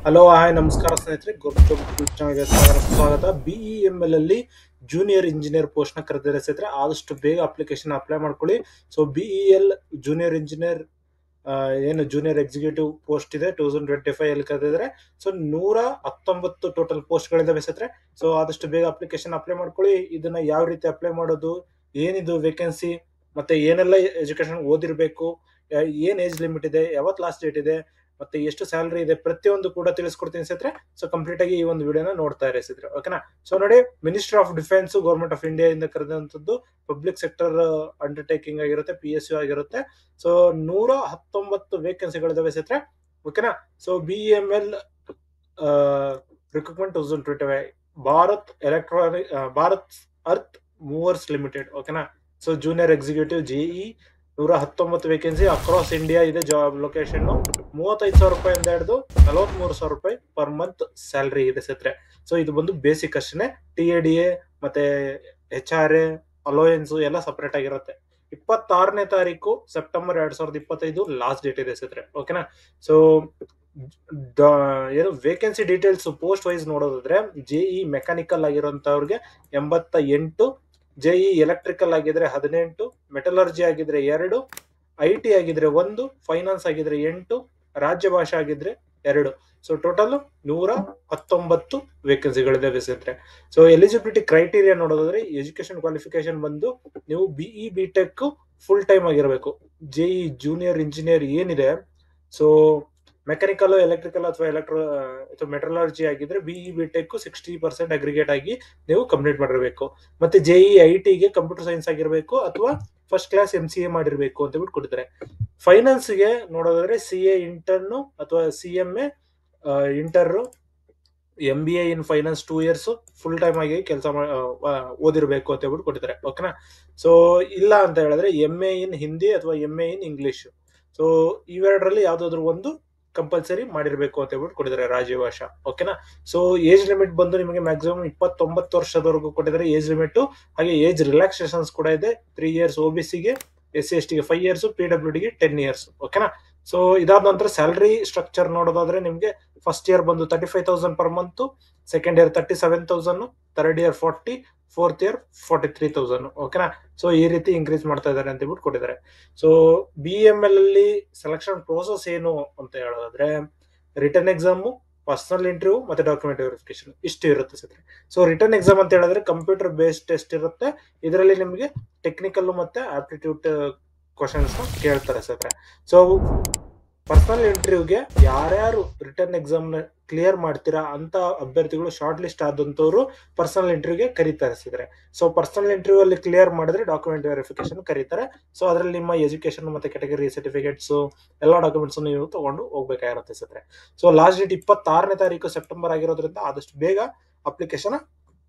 Hello hi ನಮಸ್ಕಾರ ಸ್ನೇಹಿತರೆ, YouTube ಚಾನಲ್ಗೆ ಸ್ವಾಗತ. BEML ಅಲ್ಲಿ ಜೂನಿಯರ್ ಇಂಜಿನಿಯರ್ ಪೋಸ್ಟ್ ನ ಕರೆದಿದ್ದಾರೆ ಸ್ನೇಹಿತರೆ. ಆದಷ್ಟು ಬೇಗ ಅಪ್ಲಿಕೇಶನ್ ಅಪ್ಲೈ ಮಾಡ್ಕೊಳ್ಳಿ. ಸೊ BEL ಜೂನಿಯರ್ ಇಂಜಿನಿಯರ್ ಏನು ಜೂನಿಯರ್ ಎಕ್ಸಿಕ್ಯೂಟಿವ್ ಪೋಸ್ಟ್ ಇದೆ 2025 ಅಲ್ಲಿ ಕರೆದಿದ್ದಾರೆ. ಸೊ 119 ಟೋಟಲ್ ಪೋಸ್ಟ್ ಗಳಿದಾವೆ ಸ್ನೇಹಿತರೆ. ಸೊ ಆದಷ್ಟು ಬೇಗ ಅಪ್ಲಿಕೇಶನ್ ಅಪ್ಲೈ ಮಾಡ್ಕೊಳ್ಳಿ. ಇದನ್ನ ಯಾವ ರೀತಿ ಅಪ್ಲೈ ಮಾಡೋದು, ಏನಿದು ವೇಕೆನ್ಸಿ, ಮತ್ತೆ ಏನೆಲ್ಲ ಎಜುಕೇಶನ್ ಓದಿರ್ಬೇಕು, ಏನ್ ಏಜ್ ಲಿಮಿಟ್ ಇದೆ, ಯಾವತ್ ಲಾಸ್ಟ್ ಡೇಟ್ ಇದೆ, ಮತ್ತೆ ಎಷ್ಟು ಸ್ಯಾಲರಿ ಇದೆ, ಪ್ರತಿಯೊಂದು ಕೂಡ ತಿಳಿಸ್ಕೊಡ್ತೀನಿ ಸ್ನೇಹಿತರೆ. ಸೊ ಕಂಪ್ಲೀಟ್ ಆಗಿ ಈ ಒಂದು ವಿಡಿಯೋನ ನೋಡ್ತಾ ಇರಿ ಸ್ನೇಹಿತರೆ, ಓಕೆನಾ. ಸೊ ನೋಡಿ, ministry of defence government of India ಇಂದ ಕರೆದಂತದ್ದು ಪಬ್ಲಿಕ್ ಸೆಕ್ಟರ್ ಅಂಡರ್ಟೇಕಿಂಗ್ ಆಗಿರುತ್ತೆ, PSU ಆಗಿರುತ್ತೆ. ಸೊ 119 ವೇಕೆನ್ಸಿಗಳಿದಾವೆ ಸ್ನೇಹಿತರೆ, ಓಕೆನಾ. So BEML recruitment 2025 Bharat earth movers limited, ಓಕೆನಾ. So junior executive JE 119 vacancy across India ಇದೆ. ಜಾಬ್ ಲೊಕೇಶನ್ 35,000 ರೂಪಾಯಿಂದ ಹಿಡಿದು 43,000 ರೂಪಾಯಿ ಪರ್ ಮಂತ್ ಸ್ಯಾಲರಿ ಇದೆ ಸ್ನೇಹಿತರೆ. ಸೊ ಇದು ಬಂದು ಬೇಸಿಕ್ ಅಷ್ಟೇ. TADA ಮತ್ತೆ HRA ಅಲೋಯನ್ಸ್ ಎಲ್ಲ ಸಪರೇಟ್ ಆಗಿರುತ್ತೆ. 26ನೇ ತಾರೀಕು ಸೆಪ್ಟೆಂಬರ್ 2025 ಲಾಸ್ಟ್ ಡೇಟ್ ಇದೆ ಸ್ನೇಹಿತರೆ, ಓಕೆನಾ. ಸೊ ಏನು ವೇಕೆನ್ಸಿ ಡೀಟೇಲ್ಸ್ ಪೋಸ್ಟ್ ವೈಸ್ ನೋಡೋದಾದ್ರೆ, JE ಮೆಕ್ಯಾನಿಕಲ್ ಆಗಿರೋಂಥವ್ರಿಗೆ 88, JE ಎಲೆಕ್ಟ್ರಿಕಲ್ ಆಗಿದ್ರೆ 18, ಮೆಟಲರ್ಜಿ ಆಗಿದ್ರೆ 2, IT ಆಗಿದ್ರೆ 1, ಫೈನಾನ್ಸ್ ಆಗಿದ್ರೆ 8, ರಾಜ್ಯ ಭಾಷೆ ಆಗಿದ್ರೆ 2. ಸೊ ಟೋಟಲ್ 119 ವೇಕೆನ್ಸಿಗಳಿದೆ ಸ್ನೇಹಿತರೆ. ಸೊ ಎಲಿಜಿಬಿಲಿಟಿ ಕ್ರೈಟೀರಿಯಾ ನೋಡೋದಾದ್ರೆ, ಎಜುಕೇಶನ್ ಕ್ವಾಲಿಫಿಕೇಶನ್ ಬಂದು ನೀವು BE BTech ಫುಲ್ ಟೈಮ್ ಆಗಿರಬೇಕು. JE ಜೂನಿಯರ್ ಇಂಜಿನಿಯರ್ ಏನಿದೆ, ಸೊ ಮೆಕ್ಯಾನಿಕಲ್, ಎಲೆಕ್ಟ್ರಿಕಲ್ ಅಥವಾ ಮೆಟ್ರಲರ್ಜಿ ಆಗಿದ್ರೆ BE BTech 60% ಅಗ್ರಿಗೇಟ್ ಆಗಿ ನೀವು ಕಂಪ್ಲೀಟ್ ಮಾಡಿರ್ಬೇಕು. ಮತ್ತೆ JE IT ಗೆ ಕಂಪ್ಯೂಟರ್ ಸೈನ್ಸ್ ಆಗಿರ್ಬೇಕು ಅಥವಾ ಫಸ್ಟ್ ಕ್ಲಾಸ್ MCA ಮಾಡಿರ್ಬೇಕು ಅಂತ ಬಿಟ್ಟು ಕೊಟ್ಟಿದ್ದಾರೆ. ಫೈನಾನ್ಸ್ ಗೆ ನೋಡೋದಾದ್ರೆ CA ಇಂಟರ್ನ್ ಅಥವಾ CMA ಇಂಟರ್, MBA ಇನ್ ಫೈನಾನ್ಸ್ 2 years ಫುಲ್ ಟೈಮ್ ಆಗಿ ಕೆಲಸ ಓದಿರ್ಬೇಕು ಅಂತ ಹೇಳ್ಬಿಟ್ಟು ಕೊಟ್ಟಿದ್ದಾರೆ, ಓಕೆನಾ. ಸೊ ಇಲ್ಲ ಅಂತ ಹೇಳಿದ್ರೆ MA ಇನ್ ಹಿಂದಿ ಅಥವಾ MA ಇನ್ ಇಂಗ್ಲಿಷ್. ಸೊ ಇವೆರಡರಲ್ಲಿ ಯಾವ್ದಾದ್ರು ಒಂದು ಕಂಪಲ್ಸರಿ ಮಾಡಿರ್ಬೇಕು ಅಂತ ಹೇಳ್ಬಿಟ್ಟು ಕೊಟ್ಟಿದ್ದಾರೆ, ರಾಜ್ಯ ಭಾಷಾ, ಓಕೆನಾ. ಸೊ ಏಜ್ ಲಿಮಿಟ್ ಬಂದು ನಿಮಗೆ ಮ್ಯಾಕ್ಸಿಮಮ್ 29 ವರ್ಷದವರೆಗೂ ಕೊಟ್ಟಿದ್ದಾರೆ ಏಜ್ ಲಿಮಿಟ್. ಹಾಗೆ ಏಜ್ ರಿಲ್ಯಾಕ್ಸೇಷನ್ಸ್ ಕೂಡ ಇದೆ. 3 years OBC ಗೆ, SC/ST ಗೆ 5 years, PWD ಗೆ 10 years, ಓಕೆನಾ. ಸೊ ಇದಾದ ನಂತರ ಸ್ಯಾಲರಿ ಸ್ಟ್ರಕ್ಚರ್ ನೋಡೋದಾದ್ರೆ, ನಿಮ್ಗೆ ಫಸ್ಟ್ ಇಯರ್ ಬಂದು 35,000 per month, second year 37,000, third year 40, fourth year 43,000, ಓಕೆನಾ. ಸೊ ಈ ರೀತಿ ಇನ್ಕ್ರೀಸ್ ಮಾಡ್ತಾ ಇದ್ದಾರೆ ಅಂತ ಹೇಳ್ಬಿಟ್ಟು ಕೊಟ್ಟಿದ್ದಾರೆ. ಸೊ BEML ಅಲ್ಲಿ ಸೆಲೆಕ್ಷನ್ ಪ್ರೋಸೆಸ್ ಏನು ಅಂತ ಹೇಳೋದಾದ್ರೆ, ರಿಟರ್ನ್ ಎಕ್ಸಾಮ್, ಪರ್ಸನಲ್ ಇಂಟರ್ವ್ಯೂ ಮತ್ತೆ ಡಾಕ್ಯುಮೆಂಟ್ ವೆರಿಫಿಕೇಶನ್ ಇಷ್ಟು ಇರುತ್ತೆ ಸ್ನೇಹಿತರೆ. ಸೊ ರಿಟರ್ನ್ ಎಕ್ಸಾಮ್ ಅಂತ ಹೇಳಿದ್ರೆ ಕಂಪ್ಯೂಟರ್ ಬೇಸ್ಡ್ ಟೆಸ್ಟ್ ಇರುತ್ತೆ. ಇದರಲ್ಲಿ ನಿಮಗೆ ಟೆಕ್ನಿಕಲ್ ಮತ್ತೆ ಆಪ್ಟಿಟ್ಯೂಡ್ ಕ್ವಶನ್ಸ್ ಕೇಳ್ತಾರೆ ಸ್ನೇಹಿತರೆ. ಸೊ ಪರ್ಸನಲ್ ಇಂಟರ್ವ್ಯೂಗೆ ಯಾರ್ಯಾರು ರಿಟರ್ನ್ ಎಕ್ಸಾಮ್ ನ ಕ್ಲಿಯರ್ ಮಾಡ್ತೀರಾ ಅಂತ ಅಭ್ಯರ್ಥಿಗಳು ಶಾರ್ಟ್ ಲಿಸ್ಟ್ ಆದಂತವ್ರು ಪರ್ಸನಲ್ ಇಂಟರ್ವ್ಯೂಗೆ ಕರೀತಾರೆ ಸ್ನೇಹಿತರೆ. ಸೊ ಪರ್ಸನಲ್ ಇಂಟರ್ವ್ಯೂ ಅಲ್ಲಿ ಕ್ಲಿಯರ್ ಮಾಡಿದ್ರೆ ಡಾಕ್ಯುಮೆಂಟ್ ವೆರಿಫಿಕೇಶನ್ ಕರೀತಾರೆ. ಸೊ ಅದರಲ್ಲಿ ನಿಮ್ಮ ಎಜುಕೇಶನ್ ಮತ್ತೆ ಕೆಟಗರಿ ಸರ್ಟಿಫಿಕೇಟ್ಸ್ ಎಲ್ಲ ಡಾಕ್ಯುಮೆಂಟ್ಸ್ ನೀವು ತಗೊಂಡು ಹೋಗ್ಬೇಕಾಗಿರುತ್ತೆ ಸ್ನೇಹಿತರೆ. ಸೊ ಲಾಸ್ಟ್ ಡೇಟ್ 26ನೇ ತಾರೀಕು ಸೆಪ್ಟೆಂಬರ್ ಆಗಿರೋದ್ರಿಂದ ಆದಷ್ಟು ಬೇಗ ಅಪ್ಲಿಕೇಶನ್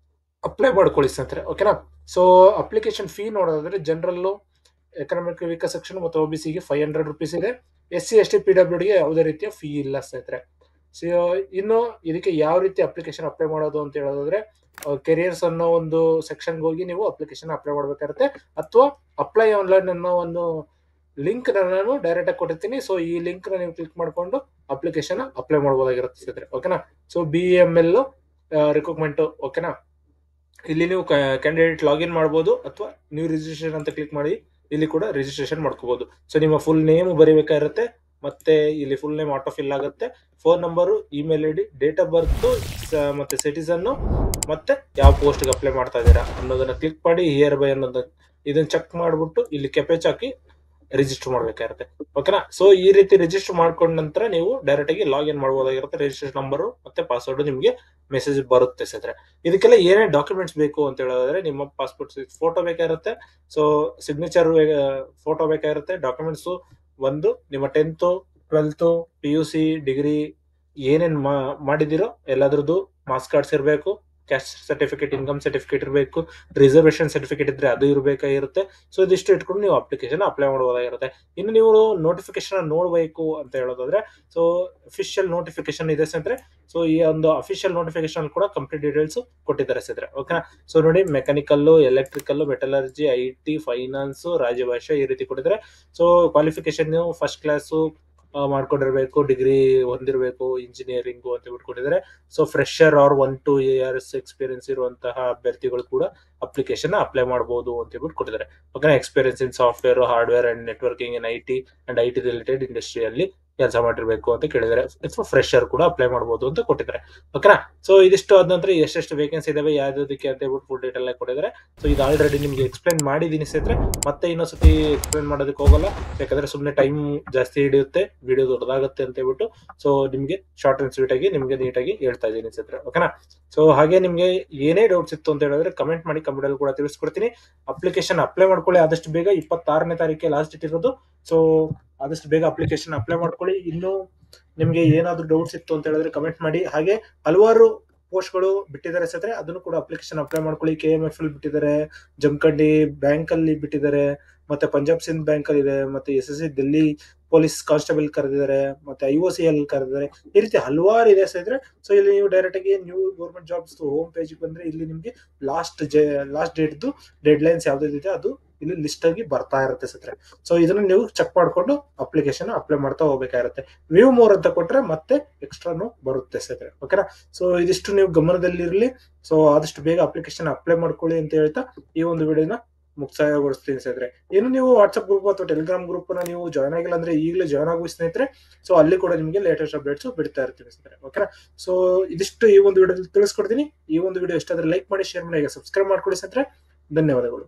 ಅಪ್ಲೈ ಮಾಡ್ಕೊಳ್ಳಿ ಸ್ನೇಹಿತರೆ, ಓಕೆನಾ. ಸೊ ಅಪ್ಲಿಕೇಶನ್ ಫೀ ನೋಡೋದಾದ್ರೆ, ಜನರಲ್, ಎಕನಾಮಿಕ್ ವೀಕರ್ ಸೆಕ್ಷನ್ ಮತ್ತು OBC ಗೆ 500 ರೂಪೀಸ್ ಇದೆ. SC/ST PWD ಗೆ ಯಾವುದೇ ರೀತಿಯ ಫೀ ಇಲ್ಲ ಸ್ನೇಹಿತರೆ. ಸೊ ಇನ್ನು ಇದಕ್ಕೆ ಯಾವ ರೀತಿ ಅಪ್ಲಿಕೇಶನ್ ಅಪ್ಲೈ ಮಾಡೋದು ಅಂತ ಹೇಳೋದಾದ್ರೆ, ಕೆರಿಯರ್ಸ್ ಅನ್ನೋ ಒಂದು ಸೆಕ್ಷನ್ಗೆ ಹೋಗಿ ನೀವು ಅಪ್ಲಿಕೇಶನ್ ಅಪ್ಲೈ ಮಾಡ್ಬೇಕಾಗುತ್ತೆ, ಅಥವಾ ಅಪ್ಲೈ ಆನ್ಲೈನ್ ಅನ್ನೋ ಒಂದು ಲಿಂಕ್ ನಾನು ಡೈರೆಕ್ಟ್ ಆಗಿ ಕೊಟ್ಟಿರ್ತೀನಿ. ಸೊ ಈ ಲಿಂಕ್ ನ ನೀವು ಕ್ಲಿಕ್ ಮಾಡ್ಕೊಂಡು ಅಪ್ಲಿಕೇಶನ್ ಅಪ್ಲೈ ಮಾಡಬಹುದಾಗಿರುತ್ತೆ ಸ್ನೇಹಿತರೆ, ಓಕೆನಾ. ಸೊ BEML ರಿಕ್ರೂಟ್ಮೆಂಟ್, ಓಕೆನಾ. ಇಲ್ಲಿ ನೀವು ಕ್ಯಾಂಡಿಡೇಟ್ ಲಾಗಿನ್ ಮಾಡಬಹುದು ಅಥವಾ ನ್ಯೂ ರಿಜಿಸ್ಟ್ರೇಷನ್ ಅಂತ ಕ್ಲಿಕ್ ಮಾಡಿ ಇಲ್ಲಿ ಕೂಡ ರಿಜಿಸ್ಟ್ರೇಷನ್ ಮಾಡ್ಕೋಬಹುದು. ಸೊ ನಿಮ್ಮ ಫುಲ್ ನೇಮ್ ಬರೀಬೇಕಾಗಿರುತ್ತೆ, ಮತ್ತೆ ಇಲ್ಲಿ ಫುಲ್ ನೇಮ್ ಆಟೋ ಫಿಲ್ ಆಗುತ್ತೆ, phone number, email ID, date of birth, ಮತ್ತೆ ಸಿಟಿಸನ್, ಮತ್ತೆ ಯಾವ ಪೋಸ್ಟ್ ಗೆ ಅಪ್ಲೈ ಮಾಡ್ತಾ ಇದ್ದೀರಾ ಅನ್ನೋದನ್ನ ಕ್ಲಿಕ್ ಮಾಡಿ ಹಿಯರ್ ಬೈ ಅನ್ನೋದನ್ನ ಇದನ್ನ ಚೆಕ್ ಮಾಡ್ಬಿಟ್ಟು ಇಲ್ಲಿ ಕೆಪೆಚ್ ಹಾಕಿ ರಿಜಿಸ್ಟರ್ ಮಾಡ್ಬೇಕಾಗಿರುತ್ತೆ, ಓಕೆನಾ. ಸೊ ಈ ರೀತಿ ರಿಜಿಸ್ಟರ್ ಮಾಡ್ಕೊಂಡ ನಂತರ ನೀವು ಡೈರೆಕ್ಟ್ ಆಗಿ ಲಾಗಿನ್ ಮಾಡಬಹುದಾಗಿರುತ್ತೆ. ರಿಜಿಸ್ಟ್ರೇಷನ್ ನಂಬರ್ ಮತ್ತೆ ಪಾಸ್ವರ್ಡ್ ನಿಮಗೆ ಮೆಸೇಜ್ ಬರುತ್ತೆ ಸ್ನೇಹಿತರೆ. ಇದಕ್ಕೆಲ್ಲ ಏನೇನು ಡಾಕ್ಯುಮೆಂಟ್ಸ್ ಬೇಕು ಅಂತ ಹೇಳೋದಾದ್ರೆ, ನಿಮ್ಮ ಪಾಸ್ಪೋರ್ಟ್ ಸೈಜ್ ಫೋಟೋ ಬೇಕಾಗಿರುತ್ತೆ, ಸೊ ಸಿಗ್ನೇಚರ್ ಫೋಟೋ ಬೇಕಾಗಿರುತ್ತೆ. ಡಾಕ್ಯುಮೆಂಟ್ಸ್ ಒಂದು ನಿಮ್ಮ 10th 12th PUC ಡಿಗ್ರಿ ಏನೇನ್ ಮಾಡಿದಿರೋ ಎಲ್ಲದ್ರದ್ದು ಮಾರ್ಕ್ಸ್ ಕಾರ್ಡ್ಸ್ ಇರಬೇಕು, ಕ್ಯಾಸ್ಟ್ ಸರ್ಟಿಫಿಕೇಟ್, ಇನ್ಕಮ್ ಸರ್ಟಿಫಿಕೇಟ್ ಇರಬೇಕು, ರಿಸರ್ವೇಶನ್ ಸರ್ಟಿಫಿಕೇಟ್ ಇದ್ರೆ ಅದು ಇರಬೇಕಾಗಿರುತ್ತೆ. ಸೊ ಇದಿಷ್ಟು ಇಟ್ಕೊಂಡು ನೀವು ಅಪ್ಲಿಕೇಶನ್ ಅಪ್ಲೈ ಮಾಡಬಹುದಾಗಿರುತ್ತೆ. ಇನ್ನು ನೀವು ನೋಟಿಫಿಕೇಶನ್ ನೋಡಬೇಕು ಅಂತ ಹೇಳೋದಾದ್ರೆ, ಸೊ ಅಫಿಷಿಯಲ್ ನೋಟಿಫಿಕೇಶನ್ ಇದೆ ಸ್ನೇಹಿತರೆ. ಸೊ ಈ ಒಂದು ಅಫಿಷಿಯಲ್ ನೋಟಿಫಿಕೇಶನ್ ಕೂಡ ಕಂಪ್ಲೀಟ್ ಡೀಟೇಲ್ಸ್ ಕೊಟ್ಟಿದ್ದಾರೆ ಸ್ನೇಹಿತರೆ, ಓಕೆನಾ. ಸೊ ನೋಡಿ, mechanical, electrical, metallurgy, IT, finance, ರಾಜ್ಯ ಭಾಷೆ ಈ ರೀತಿ ಕೊಟ್ಟಿದ್ದಾರೆ. ಸೊ ಕ್ವಾಲಿಫಿಕೇಶನ್ ಫಸ್ಟ್ ಕ್ಲಾಸ್ ಮಾಡ್ಕೊಂಡಿರ್ಬೇಕು, ಡಿಗ್ರಿ ಹೊಂದಿರಬೇಕು ಇಂಜಿನಿಯರಿಂಗ್ ಅಂತ ಬಿಟ್ಕೊಟ್ಟಿದ್ದಾರೆ. So fresher or 1-2 years experience ಇರುವಂತಹ ಅಭ್ಯರ್ಥಿಗಳು ಕೂಡ ಅಪ್ಲಿಕೇಶನ್ ಅಪ್ಲೈ ಮಾಡಬಹುದು ಅಂತ ಹೇಳ್ಬಿಟ್ಟು ಕೊಟ್ಟಿದ್ದಾರೆ. ಓಕೆನಾ. Experience in software, hardware and networking in IT and IT related ಇಂಡಸ್ಟ್ರಿಯಲ್ಲಿ ಕೆಲಸ ಮಾಡಿರ್ಬೇಕು ಅಂತ ಕೇಳಿದ್ದಾರೆ. ಫ್ರೆಶರ್ ಕೂಡ ಅಪ್ಲೈ ಮಾಡಬಹುದು ಅಂತ ಕೊಟ್ಟಿದ್ದಾರೆ. ಓಕೆನಾ. ಸೊ ಇದಿಷ್ಟು ಆದ ನಂತರ ಎಷ್ಟೆಷ್ಟು ವೇಕೆನ್ಸಿ ಇದಾವೆ ಯಾವ್ದಕ್ಕೆ ಅಂತ ಹೇಳ್ಬಿಟ್ಟು ಫುಲ್ ಡೀಟೇಲ್ ಆಗಿ ಕೊಟ್ಟಿದ್ದಾರೆ. ಸೊ ಇದು ಆಲ್ರೆಡಿ ನಿಮ್ಗೆ ಎಕ್ಸ್ಪ್ಲೈನ್ ಮಾಡಿದೀನಿ ಸ್ನೇಹಿತರೆ, ಮತ್ತೆ ಇನ್ನೊಂದ್ಸತಿ ಎಕ್ಸ್ಪ್ಲೈನ್ ಮಾಡೋದಕ್ಕೆ ಹೋಗಲ್ಲ, ಯಾಕಂದ್ರೆ ಸುಮ್ಮನೆ ಟೈಮ್ ಜಾಸ್ತಿ ಹಿಡಿಯುತ್ತೆ, ವಿಡಿಯೋ ದೊಡ್ಡದಾಗುತ್ತೆ ಅಂತ ಹೇಳ್ಬಿಟ್ಟು ಸೊ ನಿಮ್ಗೆ ಶಾರ್ಟ್ ಅಂಡ್ ಸ್ವೀಟ್ ಆಗಿ ನಿಮ್ಗೆ ನೀಟಾಗಿ ಹೇಳ್ತಾ ಇದ್ದೀನಿ ಸ್ನೇಹಿತರೆ. ಓಕೆನಾ. ಸೊ ಹಾಗೆ ನಿಮ್ಗೆ ಏನೇ ಡೌಟ್ಸ್ ಇತ್ತು ಅಂತ ಹೇಳಿದ್ರೆ ಕಮೆಂಟ್ ಮಾಡಿ, ಕಮೆಂಟ್ ಅಲ್ಲಿ ಕೂಡ ತಿಳಿಸ್ಕೊಡ್ತೀನಿ. ಅಪ್ಲಿಕೇಶನ್ ಅಪ್ಲೈ ಮಾಡ್ಕೊಳ್ಳಿ ಆದಷ್ಟು ಬೇಗ. 26ನೇ ತಾರೀಕಿಗೆ ಲಾಸ್ಟ್ ಡೇಟ್ ಇರೋದು. ಸೊ ಆದಷ್ಟು ಬೇಗ ಅಪ್ಲಿಕೇಶನ್ ಅಪ್ಲೈ ಮಾಡ್ಕೊಳ್ಳಿ. ಇನ್ನು ನಿಮ್ಗೆ ಏನಾದ್ರು ಡೌಟ್ಸ್ ಇತ್ತು ಅಂತ ಹೇಳಿದ್ರೆ ಕಮೆಂಟ್ ಮಾಡಿ. ಹಾಗೆ ಹಲವಾರು ಪೋಸ್ಟ್ಗಳು ಬಿಟ್ಟಿದ್ದಾರೆ ಸ್ನೇಹಿತರೆ, ಅದನ್ನು ಕೂಡ ಅಪ್ಲಿಕೇಶನ್ ಅಪ್ಲೈ ಮಾಡ್ಕೊಳ್ಳಿ. KMF ಅಲ್ಲಿ ಬಿಟ್ಟಿದ್ದಾರೆ, ಜಮಖಂಡಿ ಬ್ಯಾಂಕ್ ಅಲ್ಲಿ ಬಿಟ್ಟಿದ್ದಾರೆ, ಮತ್ತೆ ಪಂಜಾಬ್ ಸಿಂಧ್ ಬ್ಯಾಂಕ್ ಅಲ್ಲಿ ಇದೆ, ಮತ್ತೆ SSC ದಿಲ್ಲಿ ಪೊಲೀಸ್ ಕಾನ್ಸ್ಟೇಬಲ್ ಕರೆದಿದ್ದಾರೆ, ಮತ್ತೆ IOC ಅಲ್ಲಿ ಕರೆದಿದ್ದಾರೆ. ಈ ರೀತಿ ಹಲವಾರು ಇದೆ ಸ್ನೇಹಿತರೆ. ಸೊ ಇಲ್ಲಿ ನೀವು ಡೈರೆಕ್ಟ್ ಆಗಿ new government jobs home page ಬಂದ್ರೆ ಇಲ್ಲಿ ನಿಮ್ಗೆ ಲಾಸ್ಟ್ ಡೇಟ್ ಡೆಡ್ ಲೈನ್ಸ್ ಯಾವ್ದಿದೆ ಅದು ಇಲ್ಲಿ ಲಿಸ್ಟ್ ಆಗಿ ಬರ್ತಾ ಇರುತ್ತೆ ಸ್ನೇಹಿತರೆ. ಸೊ ಇದನ್ನ ನೀವು ಚೆಕ್ ಮಾಡ್ಕೊಂಡು ಅಪ್ಲಿಕೇಶನ್ ಅಪ್ಲೈ ಮಾಡ್ತಾ ಹೋಗ್ಬೇಕಾಗಿರುತ್ತೆ. ವ್ಯೂ ಮೋರ್ ಅಂತ ಕೊಟ್ರೆ ಮತ್ತೆ ಎಕ್ಸ್ಟ್ರಾನು ಬರುತ್ತೆ ಸ್ನೇಹಿತರೆ. ಓಕೆನಾ. ಸೊ ಇದಿಷ್ಟು ನೀವು ಗಮನದಲ್ಲಿರಲಿ. ಸೊ ಆದಷ್ಟು ಬೇಗ ಅಪ್ಲಿಕೇಶನ್ ಅಪ್ಲೈ ಮಾಡ್ಕೊಳ್ಳಿ ಅಂತ ಹೇಳ್ತಾ ಈ ಒಂದು ವಿಡಿಯೋನ ಮುಕ್ತಾಯಗೊಳಿಸ್ತೀನಿ ಸ್ನೇಹಿತರೆ. ಏನು ನೀವು ವಾಟ್ಸ್ಆಪ್ ಗ್ರೂಪ್ ಅಥವಾ ಟೆಲಿಗ್ರಾಮ್ ಗ್ರೂಪ್ ನ ನೀವು ಜಾಯ್ನ್ ಆಗಿಲ್ಲ ಅಂದ್ರೆ ಈಗಲೇ ಜಾಯ್ನ್ ಆಗುವ ಸ್ನೇಹಿತರೆ. ಸೊ ಅಲ್ಲಿ ಕೂಡ ನಿಮಗೆ ಲೇಟೆಸ್ಟ್ ಅಪ್ಡೇಟ್ಸ್ ಬಿಡ್ತಾ ಇರ್ತೀನಿ ಸ್ನೇಹಿತರೆ. ಓಕೆನಾ. ಸೊ ಇದಿಷ್ಟು ಈ ಒಂದು ವಿಡಿಯೋದಲ್ಲಿ ತಿಳಿಸ್ಕೊಡ್ತೀನಿ. ಈ ಒಂದು ವಿಡಿಯೋ ಇಷ್ಟ ಆದ್ರೆ ಲೈಕ್ ಮಾಡಿ, ಶೇರ್ ಮಾಡಿ, ಸಬ್ಸ್ಕ್ರೈಬ್ ಮಾಡ್ಕೊಳ್ಳಿ ಸ್ನೇಹಿತರೆ. ಧನ್ಯವಾದಗಳು.